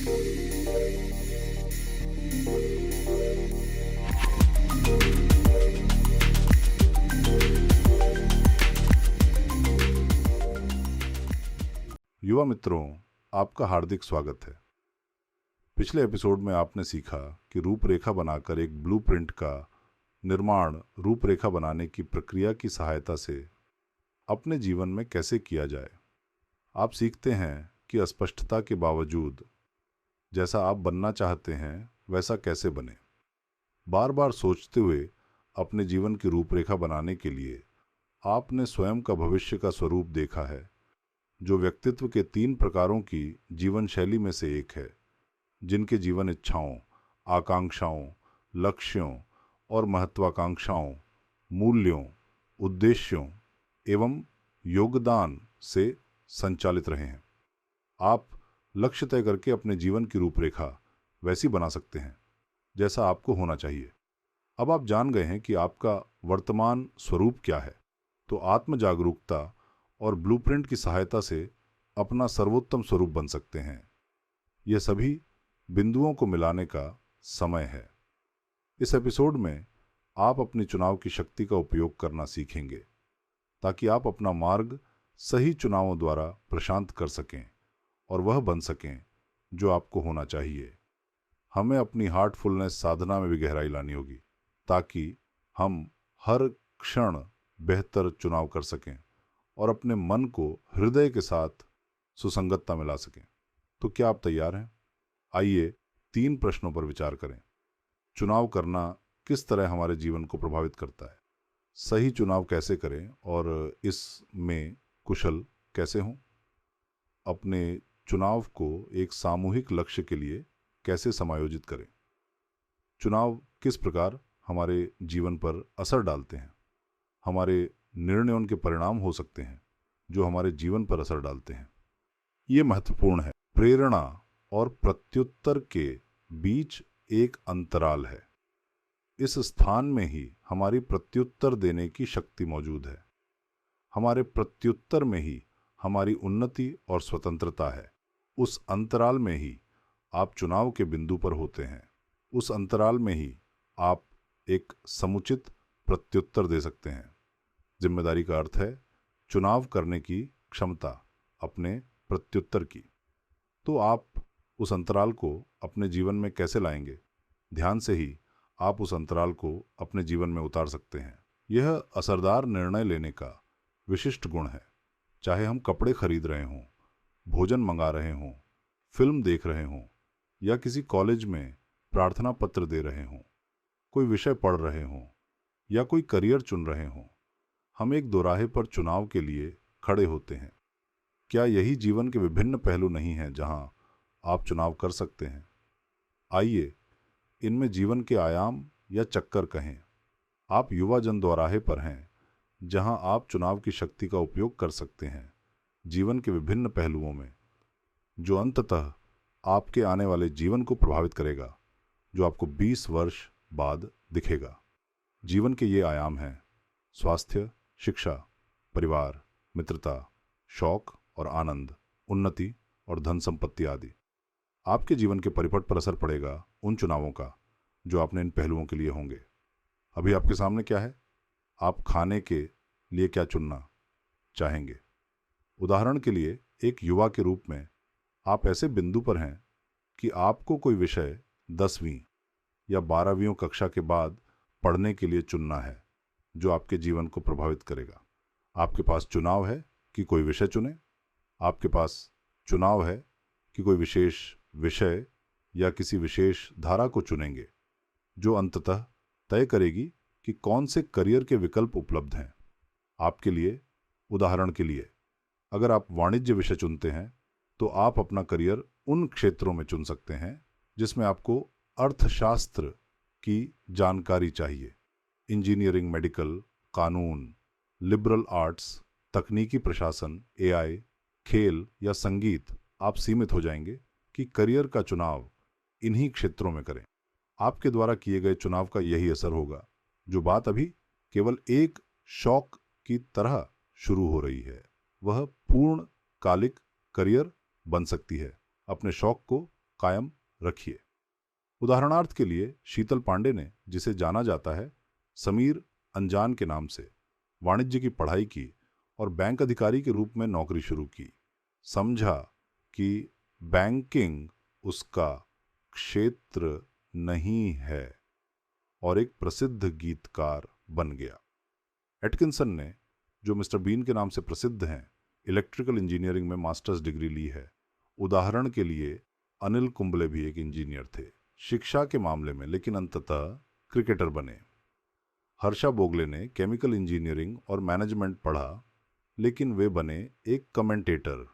युवा मित्रों, आपका हार्दिक स्वागत है। पिछले एपिसोड में आपने सीखा कि रूपरेखा बनाकर एक ब्लूप्रिंट का निर्माण रूपरेखा बनाने की प्रक्रिया की सहायता से अपने जीवन में कैसे किया जाए। आप सीखते हैं कि अस्पष्टता के बावजूद जैसा आप बनना चाहते हैं वैसा कैसे बने। बार बार सोचते हुए अपने जीवन की रूपरेखा बनाने के लिए आपने स्वयं का भविष्य का स्वरूप देखा है, जो व्यक्तित्व के 3 प्रकारों की जीवन शैली में से एक है, जिनके जीवन इच्छाओं, आकांक्षाओं, लक्ष्यों और महत्वाकांक्षाओं, मूल्यों, उद्देश्यों एवं योगदान से संचालित रहे हैं। आप लक्ष्य तय करके अपने जीवन की रूपरेखा वैसी बना सकते हैं जैसा आपको होना चाहिए। अब आप जान गए हैं कि आपका वर्तमान स्वरूप क्या है, तो आत्म जागरूकता और ब्लूप्रिंट की सहायता से अपना सर्वोत्तम स्वरूप बन सकते हैं। यह सभी बिंदुओं को मिलाने का समय है। इस एपिसोड में आप अपनी चुनाव की शक्ति का उपयोग करना सीखेंगे ताकि आप अपना मार्ग सही चुनावों द्वारा प्रशांत कर सकें और वह बन सकें जो आपको होना चाहिए। हमें अपनी हार्टफुलनेस साधना में भी गहराई लानी होगी ताकि हम हर क्षण बेहतर चुनाव कर सकें और अपने मन को हृदय के साथ सुसंगतता में ला सकें। तो क्या आप तैयार हैं? आइए 3 प्रश्नों पर विचार करें। चुनाव करना किस तरह हमारे जीवन को प्रभावित करता है? सही चुनाव कैसे करें और इसमें कुशल कैसे हों? अपने चुनाव को एक सामूहिक लक्ष्य के लिए कैसे समायोजित करें? चुनाव किस प्रकार हमारे जीवन पर असर डालते हैं? हमारे निर्णय उनके परिणाम हो सकते हैं जो हमारे जीवन पर असर डालते हैं। ये महत्वपूर्ण है। प्रेरणा और प्रत्युत्तर के बीच एक अंतराल है। इस स्थान में ही हमारी प्रत्युत्तर देने की शक्ति मौजूद है। हमारे प्रत्युत्तर में ही हमारी उन्नति और स्वतंत्रता है। उस अंतराल में ही आप चुनाव के बिंदु पर होते हैं। उस अंतराल में ही आप एक समुचित प्रत्युत्तर दे सकते हैं। जिम्मेदारी का अर्थ है चुनाव करने की क्षमता अपने प्रत्युत्तर की। तो आप उस अंतराल को अपने जीवन में कैसे लाएंगे? ध्यान से ही आप उस अंतराल को अपने जीवन में उतार सकते हैं। यह असरदार निर्णय लेने का विशिष्ट गुण है। चाहे हम कपड़े खरीद रहे हों, भोजन मंगा रहे हों, फिल्म देख रहे हों या किसी कॉलेज में प्रार्थना पत्र दे रहे हों, कोई विषय पढ़ रहे हों या कोई करियर चुन रहे हों, हम एक दोराहे पर चुनाव के लिए खड़े होते हैं। क्या यही जीवन के विभिन्न पहलू नहीं हैं जहां आप चुनाव कर सकते हैं? आइए इनमें जीवन के आयाम या चक्कर कहें। आप युवा जन दोराहे पर हैं जहां आप चुनाव की शक्ति का उपयोग कर सकते हैं जीवन के विभिन्न पहलुओं में, जो अंततः आपके आने वाले जीवन को प्रभावित करेगा, जो आपको 20 वर्ष बाद दिखेगा। जीवन के ये आयाम हैं स्वास्थ्य, शिक्षा, परिवार, मित्रता, शौक और आनंद, उन्नति और धन संपत्ति आदि। आपके जीवन के परिपट पर असर पड़ेगा उन चुनावों का जो आपने इन पहलुओं के लिए होंगे। अभी आपके सामने क्या है? आप खाने के लिए क्या चुनना चाहेंगे? उदाहरण के लिए एक युवा के रूप में आप ऐसे बिंदु पर हैं कि आपको कोई विषय 10वीं या 12वीं कक्षा के बाद पढ़ने के लिए चुनना है जो आपके जीवन को प्रभावित करेगा। आपके पास चुनाव है कि कोई विषय चुने। आपके पास चुनाव है कि कोई विशेष विषय या किसी विशेष धारा को चुनेंगे, जो अंततः तय करेगी कि कौन से करियर के विकल्प उपलब्ध हैं आपके लिए। उदाहरण के लिए, अगर आप वाणिज्य विषय चुनते हैं तो आप अपना करियर उन क्षेत्रों में चुन सकते हैं जिसमें आपको अर्थशास्त्र की जानकारी चाहिए। इंजीनियरिंग, मेडिकल, कानून, लिबरल आर्ट्स, तकनीकी प्रशासन, एआई, खेल या संगीत। आप सीमित हो जाएंगे कि करियर का चुनाव इन्हीं क्षेत्रों में करें। आपके द्वारा किए गए चुनाव का यही असर होगा। जो बात अभी केवल एक शौक की तरह शुरू हो रही है, वह पूर्णकालिक करियर बन सकती है। अपने शौक को कायम रखिए। उदाहरणार्थ के लिए शीतल पांडे ने, जिसे जाना जाता है समीर अंजान के नाम से, वाणिज्य की पढ़ाई की और बैंक अधिकारी के रूप में नौकरी शुरू की। समझा कि बैंकिंग उसका क्षेत्र नहीं है और एक प्रसिद्ध गीतकार बन गया। एटकिंसन ने, जो मिस्टर बीन के नाम से प्रसिद्ध हैं, इलेक्ट्रिकल इंजीनियरिंग में मास्टर्स डिग्री ली है। उदाहरण के लिए अनिल कुंबले भी एक इंजीनियर थे शिक्षा के मामले में, लेकिन अंततः क्रिकेटर बने। हर्षा बोगले ने केमिकल इंजीनियरिंग और मैनेजमेंट पढ़ा, लेकिन वे बने एक कमेंटेटर।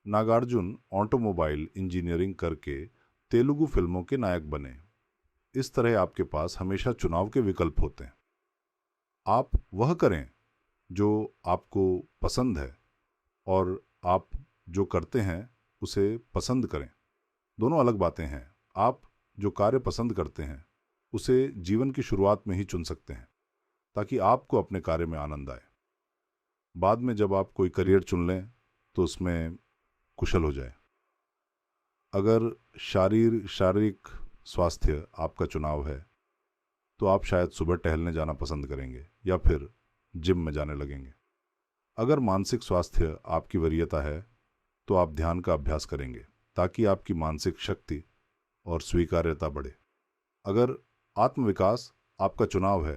नागार्जुन ऑटोमोबाइल इंजीनियरिंग करके तेलुगु फिल्मों के नायक बने। इस तरह आपके पास हमेशा चुनाव के विकल्प होते हैं। आप वह करें जो आपको पसंद है और आप जो करते हैं उसे पसंद करें। दोनों अलग बातें हैं। आप जो कार्य पसंद करते हैं उसे जीवन की शुरुआत में ही चुन सकते हैं ताकि आपको अपने कार्य में आनंद आए। बाद में जब आप कोई करियर चुन लें तो उसमें कुशल हो जाए। अगर शारीरिक स्वास्थ्य आपका चुनाव है तो आप शायद सुबह टहलने जाना पसंद करेंगे या फिर जिम में जाने लगेंगे। अगर मानसिक स्वास्थ्य आपकी वरीयता है तो आप ध्यान का अभ्यास करेंगे ताकि आपकी मानसिक शक्ति और स्वीकार्यता बढ़े। अगर आत्मविकास आपका चुनाव है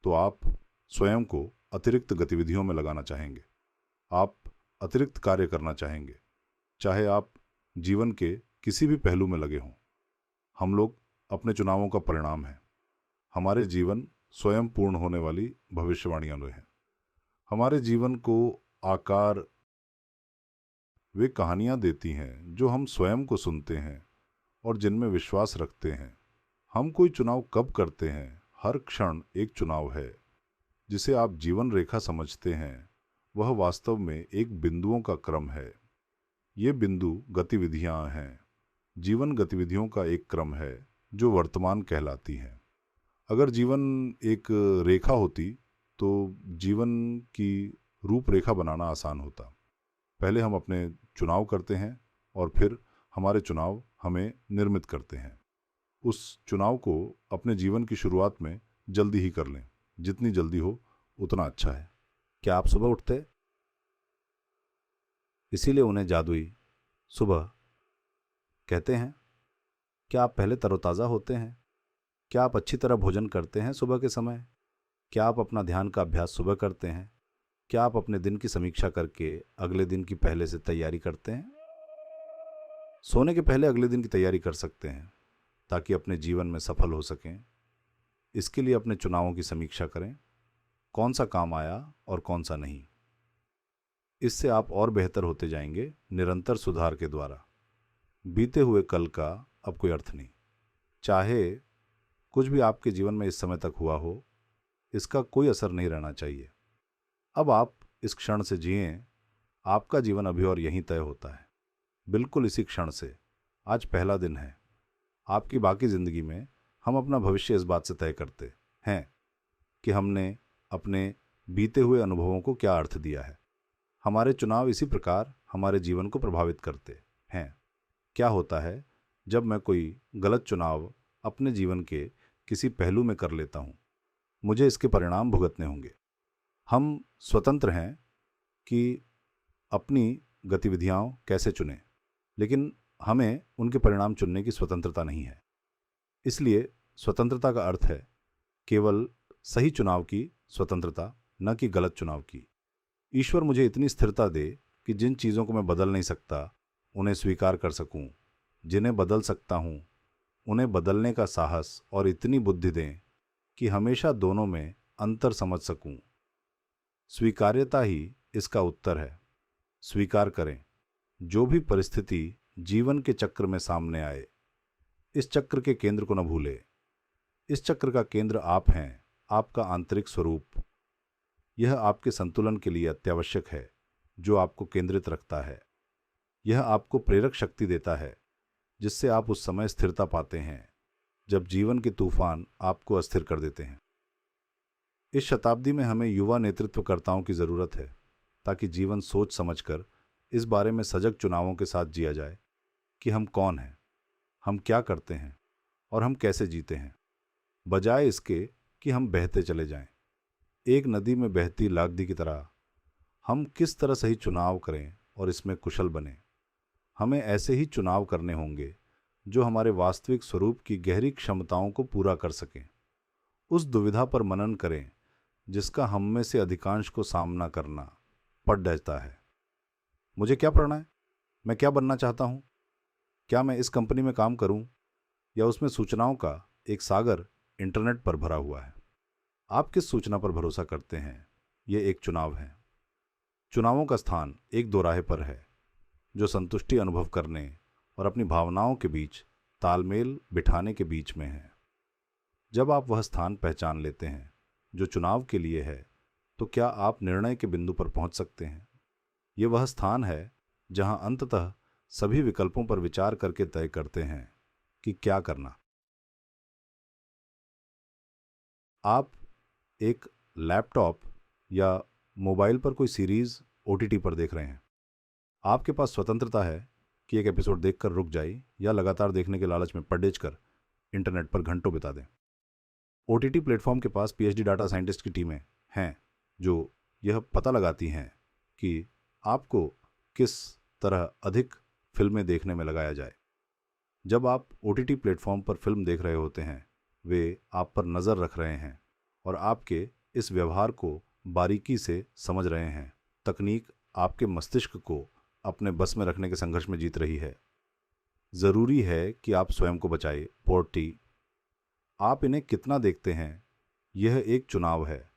तो आप स्वयं को अतिरिक्त गतिविधियों में लगाना चाहेंगे। आप अतिरिक्त कार्य करना चाहेंगे, चाहे आप जीवन के किसी भी पहलू में लगे हों। हम लोग अपने चुनावों का परिणाम हैं। हमारे जीवन स्वयं पूर्ण होने वाली भविष्यवाणियां हैं। हमारे जीवन को आकार वे कहानियां देती हैं जो हम स्वयं को सुनते हैं और जिनमें विश्वास रखते हैं। हम कोई चुनाव कब करते हैं, हर क्षण एक चुनाव है। जिसे आप जीवन रेखा समझते हैं वह वास्तव में एक बिंदुओं का क्रम है। ये बिंदु गतिविधियां हैं। जीवन गतिविधियों का एक क्रम है जो वर्तमान कहलाती हैं। अगर जीवन एक रेखा होती तो जीवन की रूपरेखा बनाना आसान होता। पहले हम अपने चुनाव करते हैं और फिर हमारे चुनाव हमें निर्मित करते हैं। उस चुनाव को अपने जीवन की शुरुआत में जल्दी ही कर लें। जितनी जल्दी हो उतना अच्छा है। क्या आप सुबह उठते? इसीलिए उन्हें जादुई सुबह कहते हैं। क्या आप पहले तरोताज़ा होते हैं? क्या आप अच्छी तरह भोजन करते हैं सुबह के समय? क्या आप अपना ध्यान का अभ्यास सुबह करते हैं? क्या आप अपने दिन की समीक्षा करके अगले दिन की पहले से तैयारी करते हैं? सोने के पहले अगले दिन की तैयारी कर सकते हैं ताकि अपने जीवन में सफल हो सकें। इसके लिए अपने चुनावों की समीक्षा करें, कौन सा काम आया और कौन सा नहीं। इससे आप और बेहतर होते जाएंगे निरंतर सुधार के द्वारा। बीते हुए कल का अब कोई अर्थ नहीं। चाहे कुछ भी आपके जीवन में इस समय तक हुआ हो, इसका कोई असर नहीं रहना चाहिए। अब आप इस क्षण से जिएं। आपका जीवन अभी और यहीं तय होता है, बिल्कुल इसी क्षण से। आज पहला दिन है। आपकी बाकी ज़िंदगी में हम अपना भविष्य इस बात से तय करते हैं कि हमने अपने बीते हुए अनुभवों को क्या अर्थ दिया है। हमारे चुनाव इसी प्रकार हमारे जीवन को प्रभावित करते हैं। क्या होता है जब मैं कोई गलत चुनाव अपने जीवन के किसी पहलू में कर लेता हूँ? मुझे इसके परिणाम भुगतने होंगे। हम स्वतंत्र हैं कि अपनी गतिविधियाँ कैसे चुनें, लेकिन हमें उनके परिणाम चुनने की स्वतंत्रता नहीं है। इसलिए स्वतंत्रता का अर्थ है केवल सही चुनाव की स्वतंत्रता, न कि गलत चुनाव की। ईश्वर मुझे इतनी स्थिरता दे कि जिन चीज़ों को मैं बदल नहीं सकता उन्हें स्वीकार कर सकूं, जिन्हें बदल सकता हूं उन्हें बदलने का साहस और इतनी बुद्धि दें कि हमेशा दोनों में अंतर समझ सकूं। स्वीकार्यता ही इसका उत्तर है। स्वीकार करें जो भी परिस्थिति जीवन के चक्र में सामने आए। इस चक्र के केंद्र को न भूले। इस चक्र का केंद्र आप हैं, आपका आंतरिक स्वरूप। यह आपके संतुलन के लिए अत्यावश्यक है, जो आपको केंद्रित रखता है। यह आपको प्रेरक शक्ति देता है, जिससे आप उस समय स्थिरता पाते हैं जब जीवन के तूफान आपको अस्थिर कर देते हैं। इस शताब्दी में हमें युवा नेतृत्वकर्ताओं की ज़रूरत है ताकि जीवन सोच समझकर इस बारे में सजग चुनावों के साथ जिया जाए कि हम कौन हैं, हम क्या करते हैं और हम कैसे जीते हैं, बजाय इसके कि हम बहते चले जाएं। एक नदी में बहती लागदी की तरह हम किस तरह सही चुनाव करें और इसमें कुशल बने। हमें ऐसे ही चुनाव करने होंगे जो हमारे वास्तविक स्वरूप की गहरी क्षमताओं को पूरा कर सकें। उस दुविधा पर मनन करें जिसका हम में से अधिकांश को सामना करना पड़ जाता है। मुझे क्या पढ़ना है? मैं क्या बनना चाहता हूँ? क्या मैं इस कंपनी में काम करूँ या उसमें सूचनाओं का एक सागर इंटरनेट पर भरा हुआ है? आप किस सूचना पर भरोसा करते हैं, ये एक चुनाव है। चुनावों का स्थान एक दोराहे पर है जो संतुष्टि अनुभव करने और अपनी भावनाओं के बीच तालमेल बिठाने के बीच में है। जब आप वह स्थान पहचान लेते हैं जो चुनाव के लिए है, तो क्या आप निर्णय के बिंदु पर पहुंच सकते हैं। ये वह स्थान है जहां अंततः सभी विकल्पों पर विचार करके तय करते हैं कि क्या करना। आप एक लैपटॉप या मोबाइल पर कोई सीरीज ओटीटी पर देख रहे हैं। आपके पास स्वतंत्रता है कि एक एपिसोड देखकर रुक जाए या लगातार देखने के लालच में पडेज कर इंटरनेट पर घंटों बिता दें। ओटीटी प्लेटफॉर्म के पास पीएचडी डाटा साइंटिस्ट की टीमें हैं जो यह पता लगाती हैं कि आपको किस तरह अधिक फिल्में देखने में लगाया जाए। जब आप ओटीटी प्लेटफॉर्म पर फिल्म देख रहे होते हैं, वे आप पर नज़र रख रहे हैं और आपके इस व्यवहार को बारीकी से समझ रहे हैं। तकनीक आपके मस्तिष्क को अपने बस में रखने के संघर्ष में जीत रही है। ज़रूरी है कि आप स्वयं को बचाए। पोर्टी, आप इन्हें कितना देखते हैं, यह एक चुनाव है।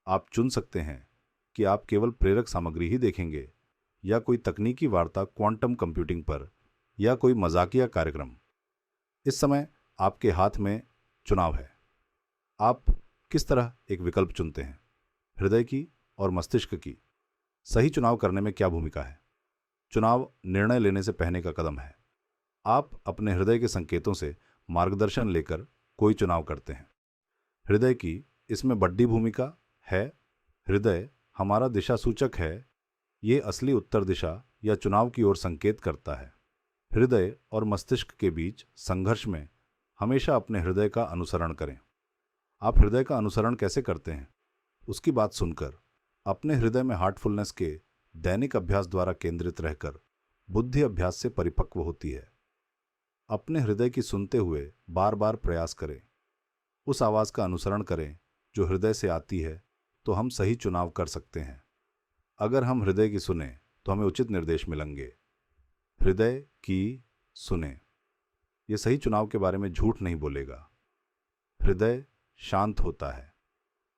आप चुन सकते हैं कि आप केवल प्रेरक सामग्री ही देखेंगे या कोई तकनीकी वार्ता क्वांटम कंप्यूटिंग पर या कोई मजाकिया कार्यक्रम। इस समय आपके हाथ में चुनाव है। आप किस तरह एक विकल्प चुनते हैं? हृदय की और मस्तिष्क की। सही चुनाव करने में क्या भूमिका है? चुनाव निर्णय लेने से पहले का कदम है। आप अपने हृदय के संकेतों से मार्गदर्शन लेकर कोई चुनाव करते हैं। हृदय की इसमें बड़ी भूमिका है। हृदय हमारा दिशा सूचक है। ये असली उत्तर दिशा या चुनाव की ओर संकेत करता है। हृदय और मस्तिष्क के बीच संघर्ष में हमेशा अपने हृदय का अनुसरण करें। आप हृदय का अनुसरण कैसे करते हैं? उसकी बात सुनकर अपने हृदय में हार्टफुलनेस के दैनिक अभ्यास द्वारा केंद्रित रहकर बुद्धि अभ्यास से परिपक्व होती है। अपने हृदय की सुनते हुए बार बार प्रयास करें। उस आवाज़ का अनुसरण करें जो हृदय से आती है, तो हम सही चुनाव कर सकते हैं। अगर हम हृदय की सुने तो हमें उचित निर्देश मिलेंगे। हृदय की सुने। यह सही चुनाव के बारे में झूठ नहीं बोलेगा। हृदय शांत होता है।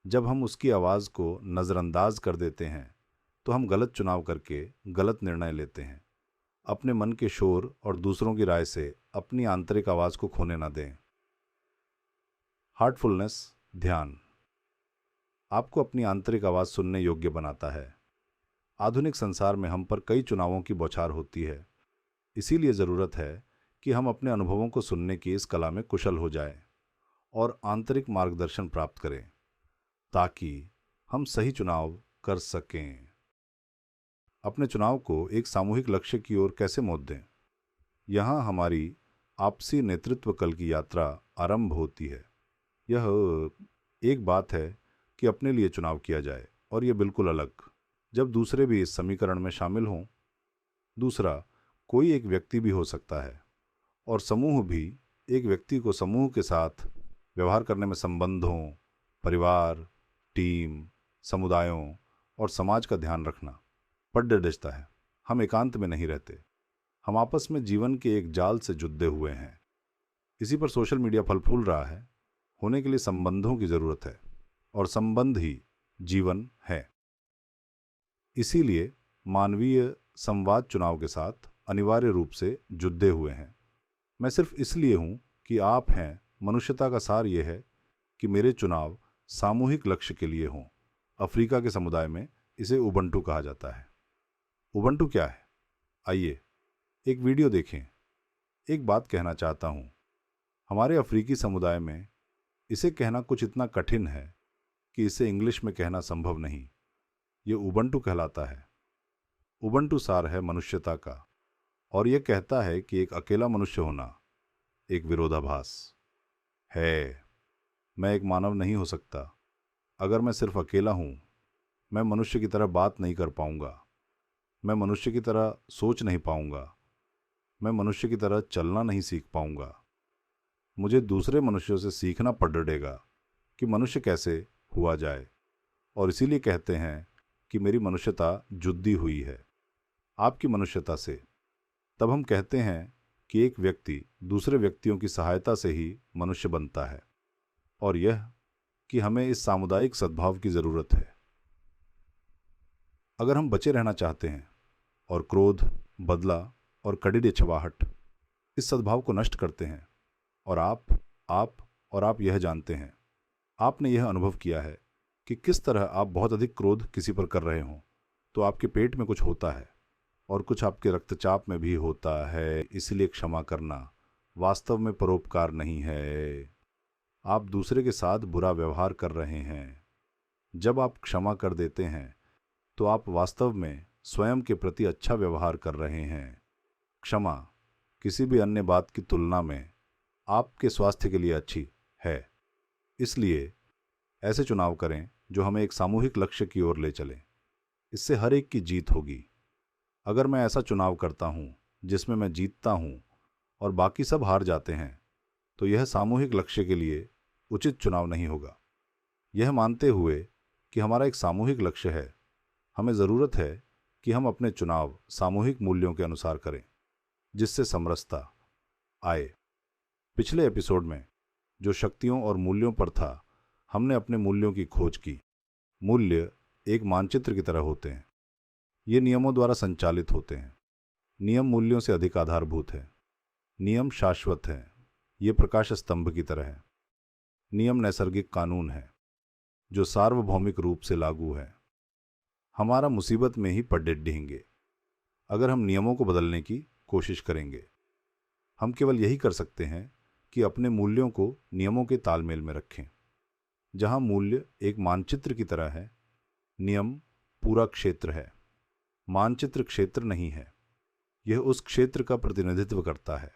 जब हम उसकी आवाज़ को नज़रअंदाज कर देते हैं तो हम गलत चुनाव करके गलत निर्णय लेते हैं। अपने मन के शोर और दूसरों की राय से अपनी आंतरिक आवाज़ को खोने न दें। हार्टफुलनेस ध्यान आपको अपनी आंतरिक आवाज़ सुनने योग्य बनाता है। आधुनिक संसार में हम पर कई चुनावों की बौछार होती है। इसीलिए ज़रूरत है कि हम अपने अनुभवों को सुनने की इस कला में कुशल हो जाएं और आंतरिक मार्गदर्शन प्राप्त करें ताकि हम सही चुनाव कर सकें। अपने चुनाव को एक सामूहिक लक्ष्य की ओर कैसे मोड़ दें? यहाँ हमारी आपसी नेतृत्व कल की यात्रा आरंभ होती है। यह एक बात है कि अपने लिए चुनाव किया जाए और यह बिल्कुल अलग जब दूसरे भी इस समीकरण में शामिल हों। दूसरा कोई एक व्यक्ति भी हो सकता है और समूह भी। एक व्यक्ति को समूह के साथ व्यवहार करने में संबंधों, परिवार, टीम, समुदायों और समाज का ध्यान रखना पड़ डिजता है। हम एकांत में नहीं रहते। हम आपस में जीवन के एक जाल से जुड़े हुए हैं। इसी पर सोशल मीडिया फल फूल रहा है। होने के लिए संबंधों की जरूरत है और संबंध ही जीवन है। इसीलिए मानवीय संवाद चुनाव के साथ अनिवार्य रूप से जुड़े हुए हैं। मैं सिर्फ इसलिए हूं कि आप हैं। मनुष्यता का सार यह है कि मेरे चुनाव सामूहिक लक्ष्य के लिए हों। अफ्रीका के समुदाय में इसे उबंटू कहा जाता है। उबंटू क्या है? आइए एक वीडियो देखें। एक बात कहना चाहता हूँ। हमारे अफ्रीकी समुदाय में इसे कहना कुछ इतना कठिन है कि इसे इंग्लिश में कहना संभव नहीं। ये उबंटू कहलाता है। उबंटू सार है मनुष्यता का और यह कहता है कि एक अकेला मनुष्य होना एक विरोधाभास है। मैं एक मानव नहीं हो सकता अगर मैं सिर्फ अकेला हूँ। मैं मनुष्य की तरह बात नहीं कर पाऊंगा। मैं मनुष्य की तरह सोच नहीं पाऊंगा। मैं मनुष्य की तरह चलना नहीं सीख पाऊंगा। मुझे दूसरे मनुष्यों से सीखना पड़ेगा कि मनुष्य कैसे हुआ जाए, और इसीलिए कहते हैं कि मेरी मनुष्यता जुद्दी हुई है आपकी मनुष्यता से। तब हम कहते हैं कि एक व्यक्ति दूसरे व्यक्तियों की सहायता से ही मनुष्य बनता है, और यह कि हमें इस सामुदायिक सद्भाव की जरूरत है अगर हम बचे रहना चाहते हैं। और क्रोध, बदला और कड़ी छवाहट इस सद्भाव को नष्ट करते हैं। और आप यह जानते हैं, आपने यह अनुभव किया है कि किस तरह आप बहुत अधिक क्रोध किसी पर कर रहे हों तो आपके पेट में कुछ होता है और कुछ आपके रक्तचाप में भी होता है। इसलिए क्षमा करना वास्तव में परोपकार नहीं है। आप दूसरे के साथ बुरा व्यवहार कर रहे हैं। जब आप क्षमा कर देते हैं तो आप वास्तव में स्वयं के प्रति अच्छा व्यवहार कर रहे हैं। क्षमा किसी भी अन्य बात की तुलना में आपके स्वास्थ्य के लिए अच्छी है। इसलिए ऐसे चुनाव करें जो हमें एक सामूहिक लक्ष्य की ओर ले चलें। इससे हर एक की जीत होगी। अगर मैं ऐसा चुनाव करता हूं जिसमें मैं जीतता हूं और बाकी सब हार जाते हैं तो यह सामूहिक लक्ष्य के लिए उचित चुनाव नहीं होगा। यह मानते हुए कि हमारा एक सामूहिक लक्ष्य है, हमें ज़रूरत है कि हम अपने चुनाव सामूहिक मूल्यों के अनुसार करें जिससे समरसता आए। पिछले एपिसोड में जो शक्तियों और मूल्यों पर था, हमने अपने मूल्यों की खोज की। मूल्य एक मानचित्र की तरह होते हैं। ये नियमों द्वारा संचालित होते हैं। नियम मूल्यों से अधिक आधारभूत है। नियम शाश्वत है। ये प्रकाश स्तंभ की तरह है। नियम नैसर्गिक कानून है जो सार्वभौमिक रूप से लागू है। हमारा मुसीबत में ही पड़ डिहेंगे अगर हम नियमों को बदलने की कोशिश करेंगे। हम केवल यही कर सकते हैं कि अपने मूल्यों को नियमों के तालमेल में रखें। जहां मूल्य एक मानचित्र की तरह है, नियम पूरा क्षेत्र है। मानचित्र क्षेत्र नहीं है, यह उस क्षेत्र का प्रतिनिधित्व करता है।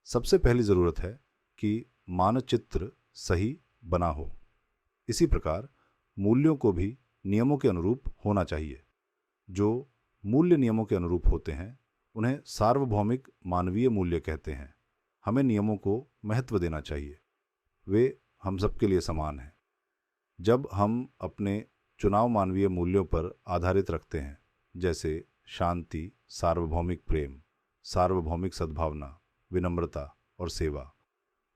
सबसे पहली जरूरत है कि मानचित्र सही बना हो। इसी प्रकार मूल्यों को भी नियमों के अनुरूप होना चाहिए। जो मूल्य नियमों के अनुरूप होते हैं उन्हें सार्वभौमिक मानवीय मूल्य कहते हैं। हमें नियमों को महत्व देना चाहिए। वे हम सबके लिए समान हैं। जब हम अपने चुनाव मानवीय मूल्यों पर आधारित रखते हैं, जैसे शांति, सार्वभौमिक प्रेम, सार्वभौमिक सद्भावना, विनम्रता और सेवा,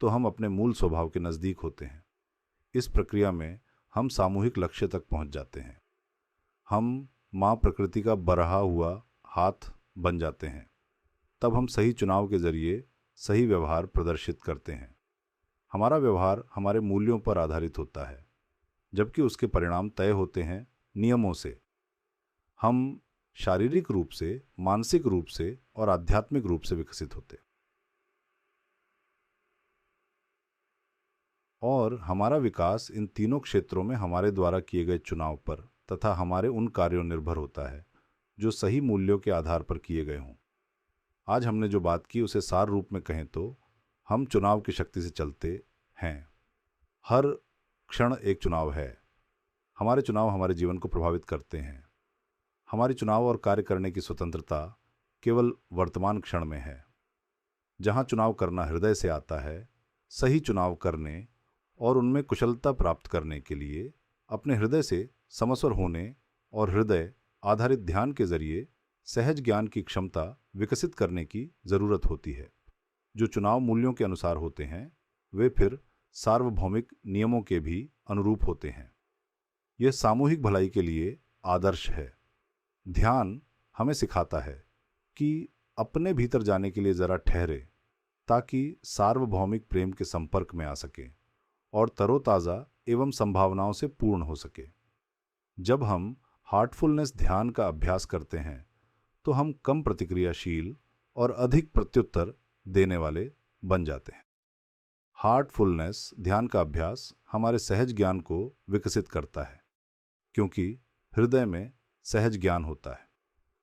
तो हम अपने मूल स्वभाव के नज़दीक होते हैं। इस प्रक्रिया में हम सामूहिक लक्ष्य तक पहुंच जाते हैं। हम माँ प्रकृति का बरहा हुआ हाथ बन जाते हैं। तब हम सही चुनाव के जरिए सही व्यवहार प्रदर्शित करते हैं। हमारा व्यवहार हमारे मूल्यों पर आधारित होता है, जबकि उसके परिणाम तय होते हैं नियमों से। हम शारीरिक रूप से, मानसिक रूप से और आध्यात्मिक रूप से विकसित होते, और हमारा विकास इन तीनों क्षेत्रों में हमारे द्वारा किए गए चुनाव पर तथा हमारे उन कार्यों निर्भर होता है जो सही मूल्यों के आधार पर किए गए हों। आज हमने जो बात की उसे सार रूप में कहें तो हम चुनाव की शक्ति से चलते हैं। हर क्षण एक चुनाव है। हमारे चुनाव हमारे जीवन को प्रभावित करते हैं। हमारी चुनाव और कार्य करने की स्वतंत्रता केवल वर्तमान क्षण में है। जहाँ चुनाव करना हृदय से आता है, सही चुनाव करने और उनमें कुशलता प्राप्त करने के लिए अपने हृदय से समस्वर होने और हृदय आधारित ध्यान के जरिए सहज ज्ञान की क्षमता विकसित करने की जरूरत होती है। जो चुनाव मूल्यों के अनुसार होते हैं वे फिर सार्वभौमिक नियमों के भी अनुरूप होते हैं। यह सामूहिक भलाई के लिए आदर्श है। ध्यान हमें सिखाता है कि अपने भीतर जाने के लिए जरा ठहरे ताकि सार्वभौमिक प्रेम के संपर्क में आ सके और तरोताज़ा एवं संभावनाओं से पूर्ण हो सके। जब हम हार्टफुलनेस ध्यान का अभ्यास करते हैं तो हम कम प्रतिक्रियाशील और अधिक प्रत्युत्तर देने वाले बन जाते हैं। हार्टफुलनेस ध्यान का अभ्यास हमारे सहज ज्ञान को विकसित करता है, क्योंकि हृदय में सहज ज्ञान होता है।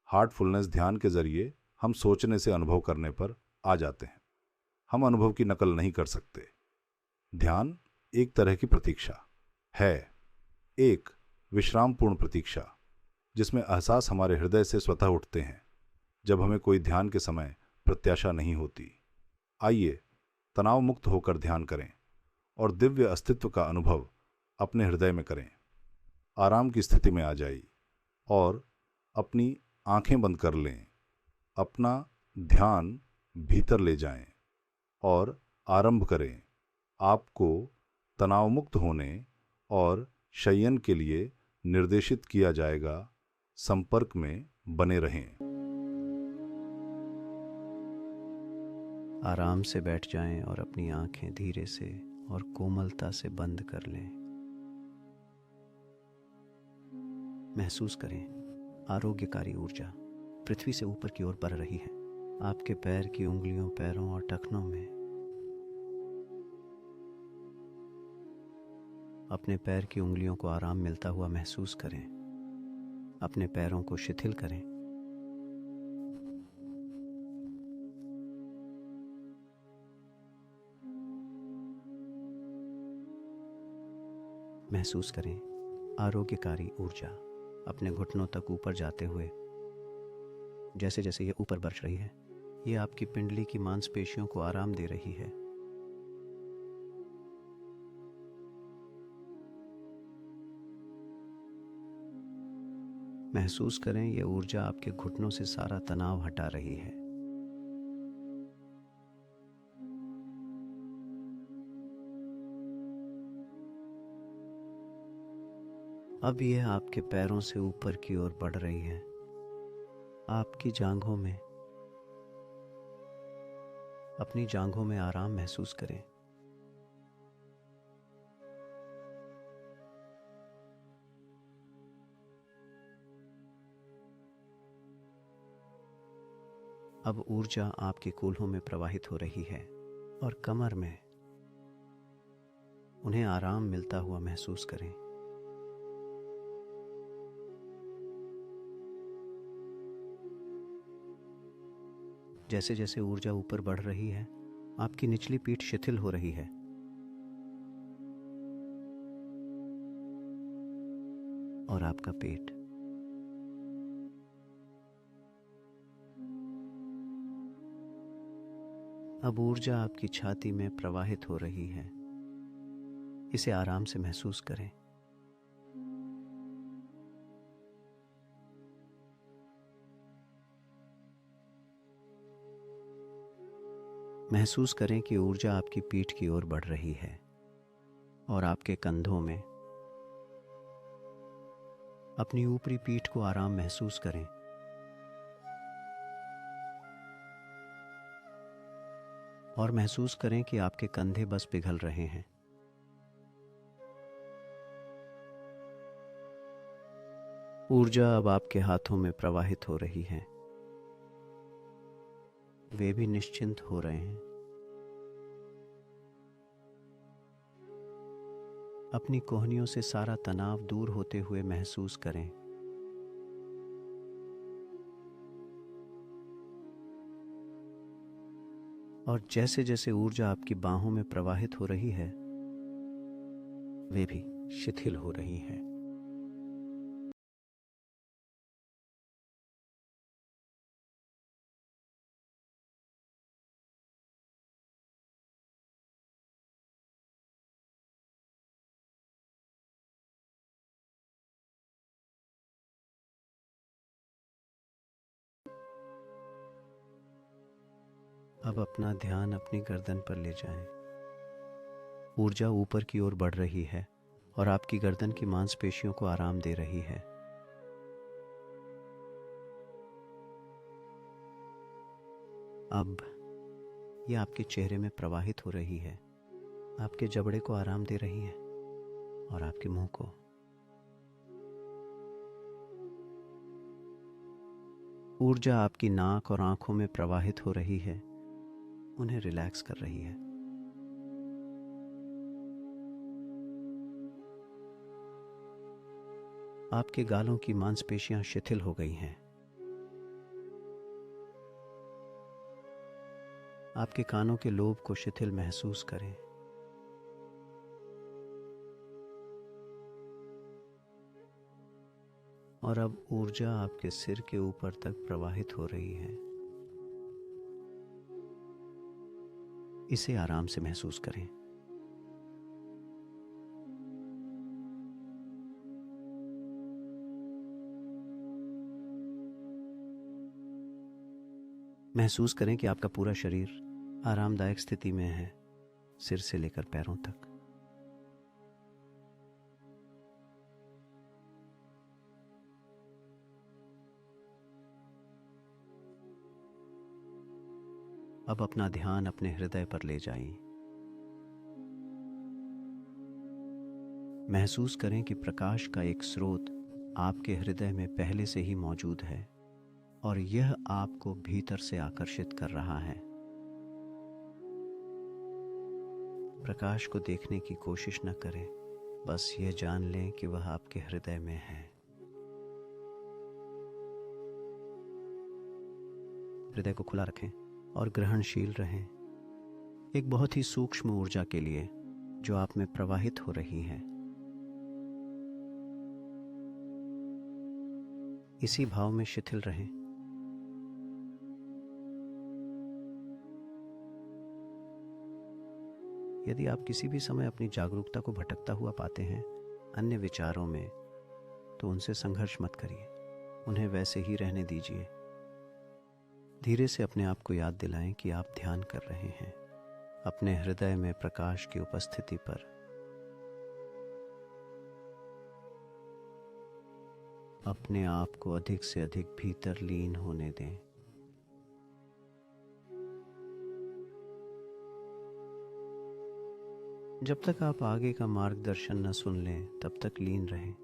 हार्टफुलनेस ध्यान के जरिए हम सोचने से अनुभव करने पर आ जाते हैं। हम अनुभव की नकल नहीं कर सकते। ध्यान एक तरह की प्रतीक्षा है, एक विश्रामपूर्ण प्रतीक्षा, जिसमें एहसास हमारे हृदय से स्वतः उठते हैं जब हमें कोई ध्यान के समय प्रत्याशा नहीं होती। आइए तनाव मुक्त होकर ध्यान करें और दिव्य अस्तित्व का अनुभव अपने हृदय में करें। आराम की स्थिति में आ जाइए और अपनी आंखें बंद कर लें। अपना ध्यान भीतर ले जाएं और आरंभ करें। आपको तनाव मुक्त होने और शयन के लिए निर्देशित किया जाएगा। संपर्क में बने रहें। आराम से बैठ जाएं और अपनी आंखें धीरे से और कोमलता से बंद कर लें। महसूस करें आरोग्यकारी ऊर्जा पृथ्वी से ऊपर की ओर बढ़ रही है। आपके पैर की उंगलियों, पैरों और टखनों में। अपने पैर की उंगलियों को आराम मिलता हुआ महसूस करें। अपने पैरों को शिथिल करें। महसूस करें आरोग्यकारी ऊर्जा अपने घुटनों तक ऊपर जाते हुए। जैसे जैसे ये ऊपर बढ़ रही है, ये आपकी पिंडली की मांसपेशियों को आराम दे रही है। महसूस करें ये ऊर्जा आपके घुटनों से सारा तनाव हटा रही है। अब यह आपके पैरों से ऊपर की ओर बढ़ रही है। आपकी जांघों में, अपनी जांघों में आराम महसूस करें। अब ऊर्जा आपके कूल्हों में प्रवाहित हो रही है और कमर में उन्हें आराम मिलता हुआ महसूस करें। जैसे जैसे ऊर्जा ऊपर बढ़ रही है, आपकी निचली पीठ शिथिल हो रही है। और आपका पेट। अब ऊर्जा आपकी छाती में प्रवाहित हो रही है। इसे आराम से महसूस करें। महसूस करें कि ऊर्जा आपकी पीठ की ओर बढ़ रही है और आपके कंधों में। अपनी ऊपरी पीठ को आराम महसूस करें। और महसूस करें कि आपके कंधे बस पिघल रहे हैं। ऊर्जा अब आपके हाथों में प्रवाहित हो रही है। वे भी निश्चिंत हो रहे हैं। अपनी कोहनियों से सारा तनाव दूर होते हुए महसूस करें। और जैसे जैसे ऊर्जा आपकी बाहों में प्रवाहित हो रही है, वे भी शिथिल हो रही हैं। अब अपना ध्यान अपनी गर्दन पर ले जाएं। ऊर्जा ऊपर की ओर बढ़ रही है और आपकी गर्दन की मांसपेशियों को आराम दे रही है। अब यह आपके चेहरे में प्रवाहित हो रही है, आपके जबड़े को आराम दे रही है और आपके मुंह को। ऊर्जा आपकी नाक और आंखों में प्रवाहित हो रही है, उन्हें रिलैक्स कर रही है। आपके गालों की मांसपेशियां शिथिल हो गई हैं। आपके कानों के लोब को शिथिल महसूस करें। और अब ऊर्जा आपके सिर के ऊपर तक प्रवाहित हो रही है। इसे आराम से महसूस करें। महसूस करें कि आपका पूरा शरीर आरामदायक स्थिति में है, सिर से लेकर पैरों तक। अब अपना ध्यान अपने हृदय पर ले जाइए। महसूस करें कि प्रकाश का एक स्रोत आपके हृदय में पहले से ही मौजूद है और यह आपको भीतर से आकर्षित कर रहा है। प्रकाश को देखने की कोशिश न करें, बस यह जान लें कि वह आपके हृदय में है। हृदय को खुला रखें और ग्रहणशील रहें, एक बहुत ही सूक्ष्म ऊर्जा के लिए जो आप में प्रवाहित हो रही है। इसी भाव में शिथिल रहें। यदि आप किसी भी समय अपनी जागरूकता को भटकता हुआ पाते हैं अन्य विचारों में, तो उनसे संघर्ष मत करिए, उन्हें वैसे ही रहने दीजिए। धीरे से अपने आप को याद दिलाएं कि आप ध्यान कर रहे हैं अपने हृदय में प्रकाश की उपस्थिति पर। अपने आप को अधिक से अधिक भीतर लीन होने दें। जब तक आप आगे का मार्गदर्शन न सुन लें, तब तक लीन रहें।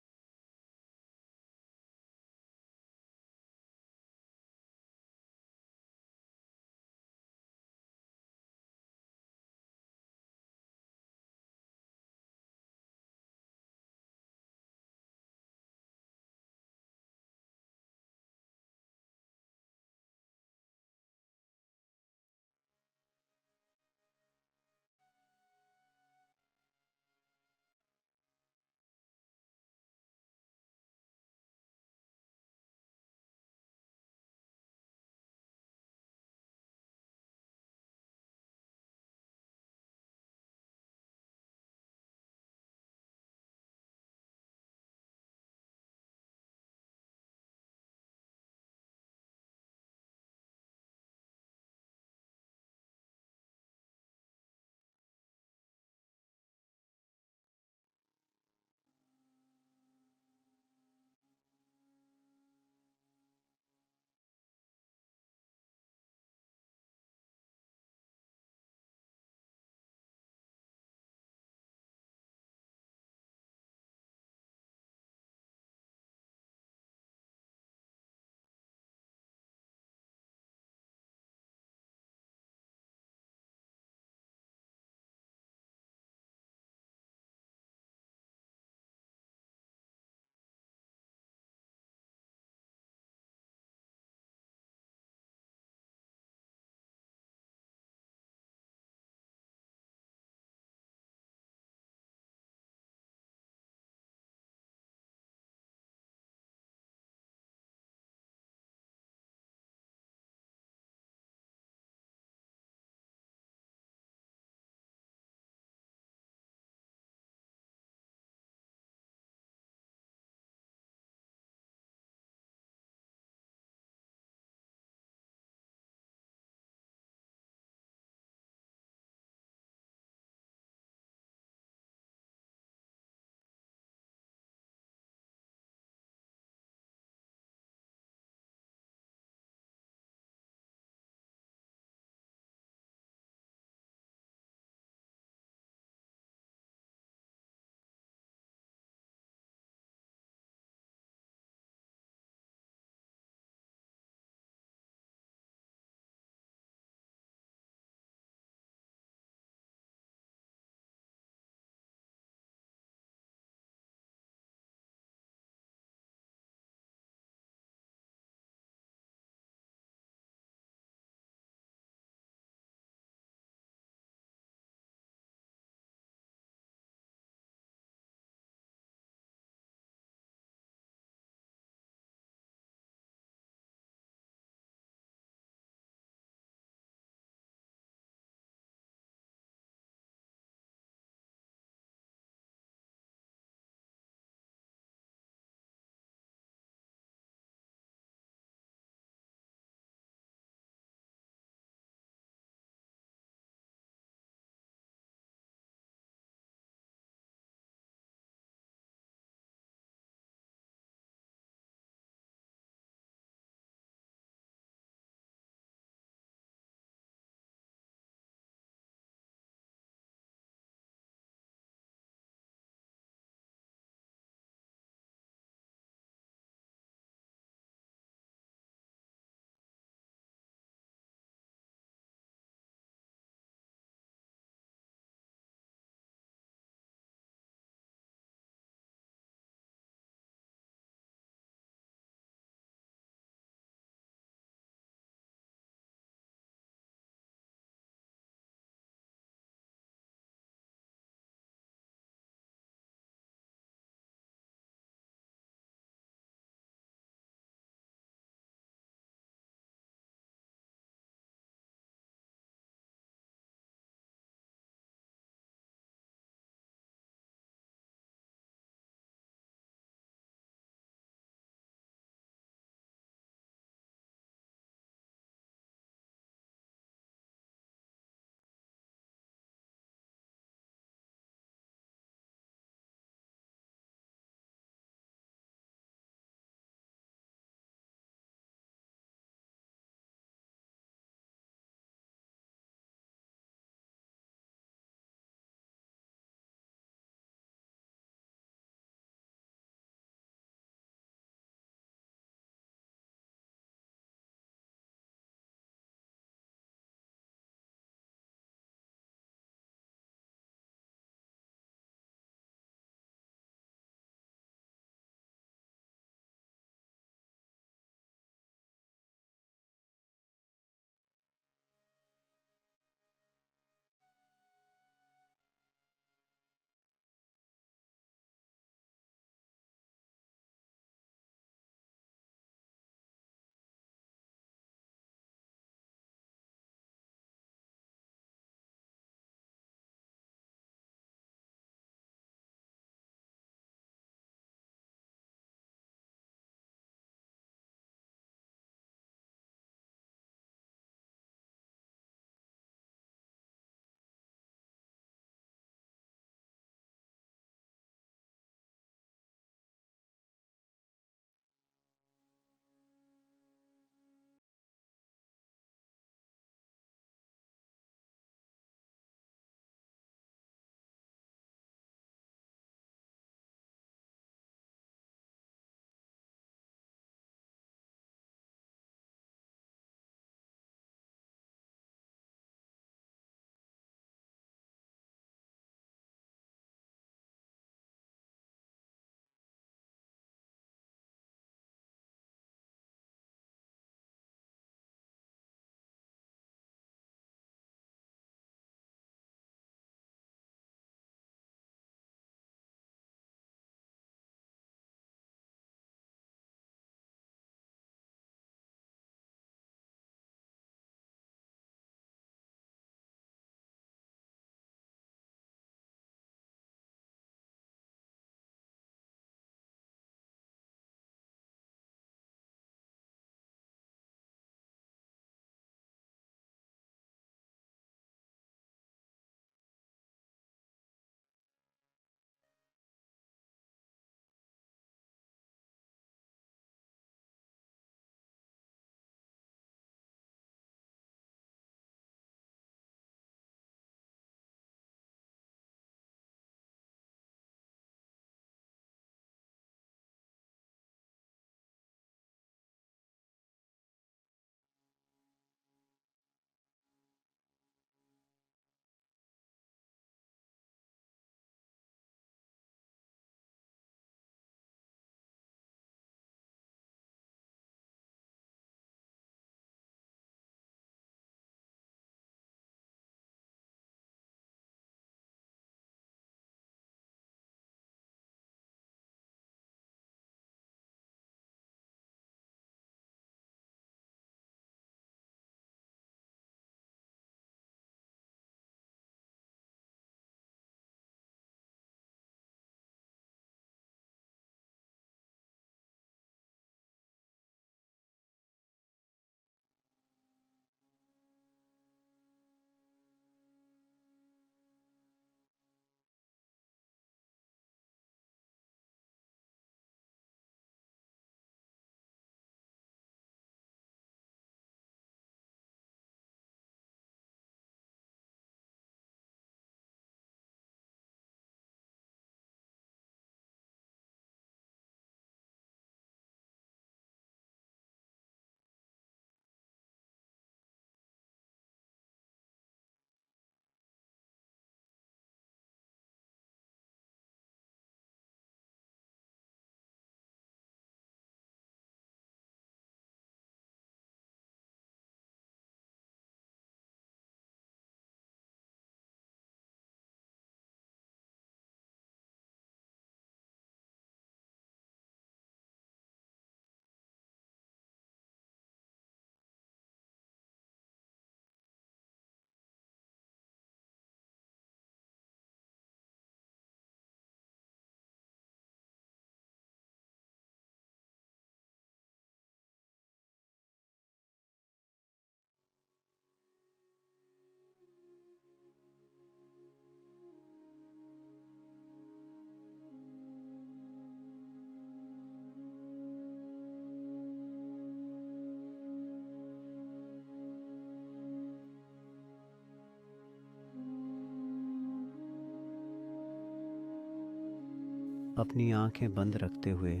अपनी आंखें बंद रखते हुए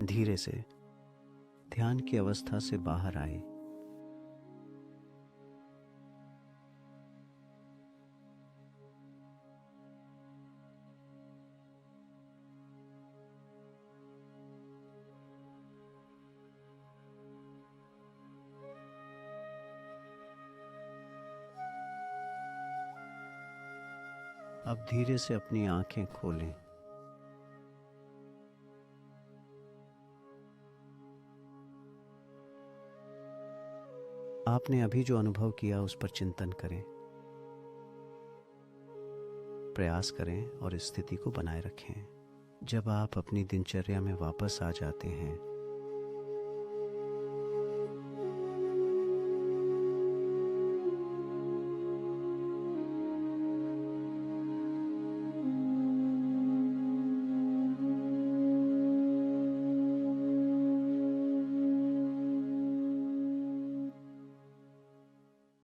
धीरे से ध्यान की अवस्था से बाहर आए। अब धीरे से अपनी आंखें खोलें। आपने अभी जो अनुभव किया उस पर चिंतन करें, प्रयास करें और इस स्थिति को बनाए रखें। जब आप अपनी दिनचर्या में वापस आ जाते हैं